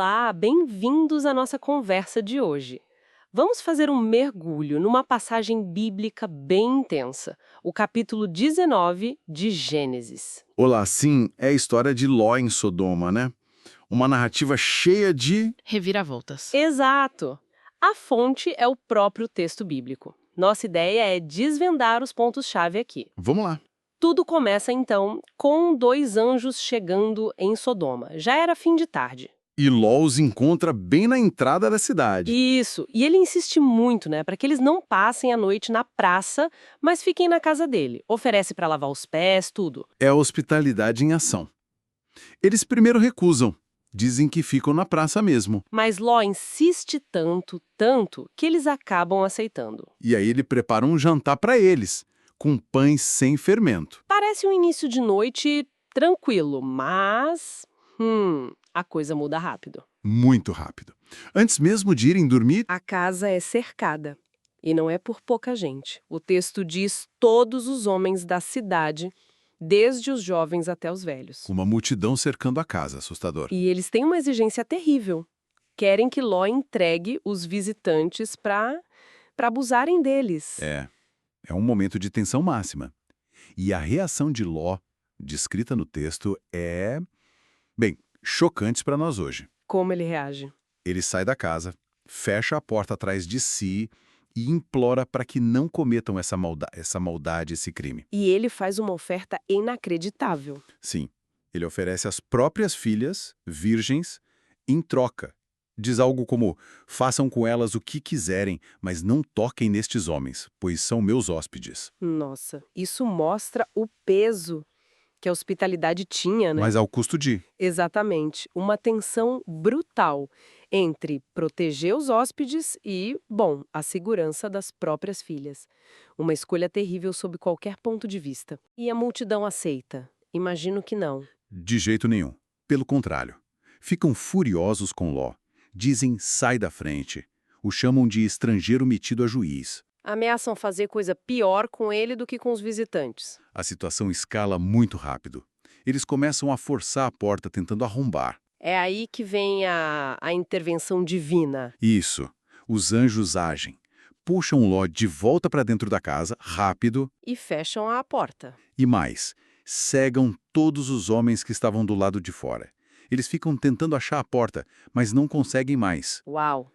Olá, bem-vindos à nossa conversa de hoje. Vamos fazer um mergulho numa passagem bíblica bem intensa, o capítulo 19 de Gênesis. Olá, sim, é a história de Ló em Sodoma, né? Uma narrativa cheia de... Reviravoltas. Exato! A fonte é o próprio texto bíblico. Nossa ideia é desvendar os pontos-chave aqui. Vamos lá. Tudo começa, então, com dois anjos chegando em Sodoma. Já era fim de tarde. E Ló os encontra bem na entrada da cidade. Isso, e ele insiste muito, né, para que eles não passem a noite na praça, mas fiquem na casa dele. Oferece para lavar os pés, tudo. É a hospitalidade em ação. Eles primeiro recusam. Dizem que ficam na praça mesmo. Mas Ló insiste tanto, tanto, que eles acabam aceitando. E aí ele prepara um jantar para eles, com pães sem fermento. Parece um início de noite tranquilo, mas... a coisa muda rápido. Muito rápido. Antes mesmo de irem dormir, A casa é cercada. E não é por pouca gente. O texto diz todos os homens da cidade, desde os jovens até os velhos. uma multidão cercando a casa, assustador. E eles têm uma exigência terrível. Querem que Ló entregue os visitantes para abusarem deles. É um momento de tensão máxima. E a reação de Ló, descrita no texto, é... bem, chocante para nós hoje. Como ele reage? Ele sai da casa, fecha a porta atrás de si e implora para que não cometam essa maldade, esse crime. E ele faz uma oferta inacreditável. Sim, ele oferece as próprias filhas, virgens, em troca. Diz algo como, façam com elas o que quiserem, mas não toquem nestes homens, pois são meus hóspedes. Nossa, isso mostra o peso que a hospitalidade tinha, né? Mas ao custo de... Exatamente. Uma tensão brutal entre proteger os hóspedes e, bom, a segurança das próprias filhas. Uma escolha terrível sob qualquer ponto de vista. E a multidão aceita? Imagino que não. De jeito nenhum. Pelo contrário. Ficam furiosos com Ló. Dizem, sai da frente. O chamam de estrangeiro metido a juiz. Ameaçam fazer coisa pior com ele do que com os visitantes. A situação escala muito rápido. Eles começam a forçar a porta tentando arrombar. É aí que vem a intervenção divina. Isso. Os anjos agem. Puxam Ló de volta para dentro da casa, rápido, E fecham a porta. e mais, cegam todos os homens que estavam do lado de fora. Eles ficam tentando achar a porta, mas não conseguem mais. Uau,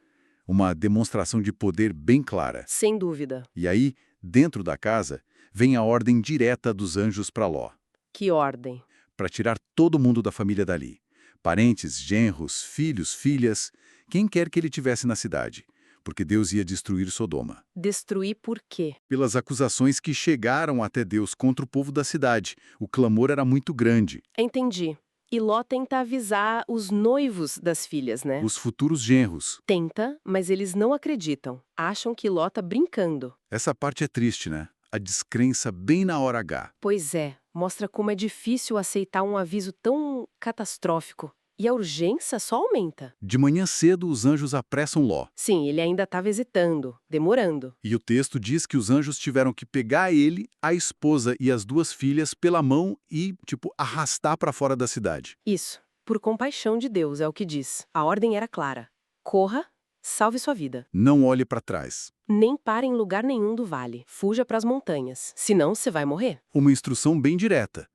Uma demonstração de poder bem clara. sem dúvida. E aí, dentro da casa, vem a ordem direta dos anjos para Ló, Que ordem. para tirar todo mundo da família dali. Parentes, genros, filhos, filhas, quem quer que ele tivesse na cidade, porque Deus ia destruir Sodoma. Destruir por quê? Pelas acusações que chegaram até Deus contra o povo da cidade, o clamor era muito grande. Entendi. E Ló tenta avisar os noivos das filhas, né? Os futuros genros. Tenta, mas eles não acreditam. Acham que Ló tá brincando. Essa parte é triste, né? A descrença bem na hora H. Pois é, mostra como é difícil aceitar um aviso tão catastrófico. E a urgência só aumenta. De manhã cedo, os anjos apressam Ló. Sim, ele ainda estava hesitando, demorando. E o texto diz que os anjos tiveram que pegar ele, a esposa e as duas filhas pela mão e, arrastar para fora da cidade. Isso, por compaixão de Deus, é o que diz. A ordem era clara. Corra, salve sua vida. Não olhe para trás. Nem pare em lugar nenhum do vale. Fuja para as montanhas. Senão você vai morrer. Uma instrução bem direta.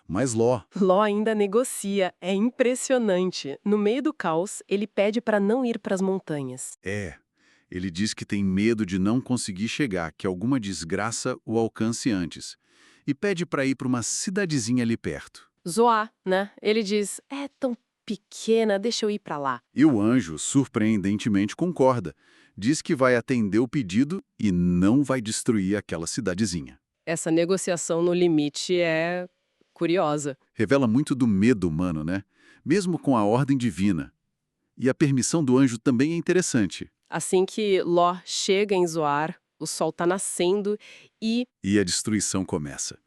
Mas Ló, Ló ainda negocia. É impressionante. No meio do caos, ele pede para não ir para as montanhas. ele diz que tem medo de não conseguir chegar, que alguma desgraça o alcance antes. E pede para ir para uma cidadezinha ali perto. Zoar, né? Ele diz, é tão pequena, deixa eu ir para lá. E o anjo, surpreendentemente, concorda. Diz que vai atender o pedido e não vai destruir aquela cidadezinha. Essa negociação no limite é curiosa. Revela muito do medo humano, né? Mesmo com a ordem divina. E a permissão do anjo também é interessante. Assim que Ló chega em Zoar, o sol está nascendo e... E a destruição começa.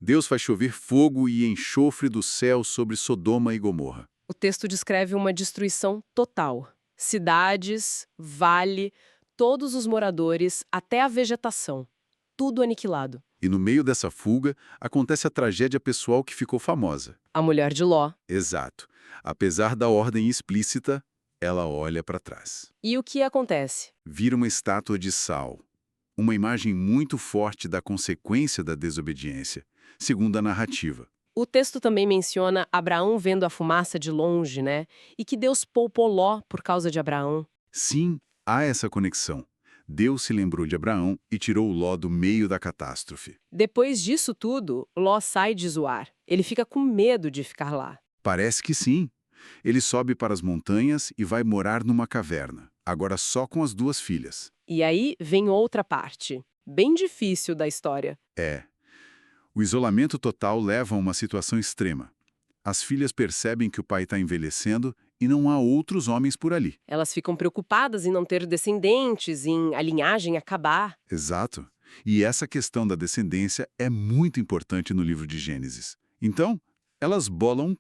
Deus faz chover fogo e enxofre do céu sobre Sodoma e Gomorra. O texto descreve uma destruição total. Cidades, vale, todos os moradores, até a vegetação. tudo aniquilado. E no meio dessa fuga, acontece a tragédia pessoal que ficou famosa. A mulher de Ló. Exato. Apesar da ordem explícita, ela olha para trás. E o que acontece? Vira uma estátua de sal. Uma imagem muito forte da consequência da desobediência, segundo a narrativa. O texto também menciona Abraão vendo a fumaça de longe, né? E que Deus poupou Ló por causa de Abraão. Sim, há essa conexão. Deus se lembrou de Abraão e tirou Ló do meio da catástrofe. Depois disso tudo, Ló sai de Zoar. Ele fica com medo de ficar lá. Parece que sim. Ele sobe para as montanhas e vai morar numa caverna, agora só com as 2 filhas. E aí vem outra parte, bem difícil da história. É. O isolamento total leva a uma situação extrema. As filhas percebem que o pai está envelhecendo e não há outros homens por ali. Elas ficam preocupadas em não ter descendentes, em a linhagem acabar. Exato. E essa questão da descendência é muito importante no livro de Gênesis. Então, elas bolam um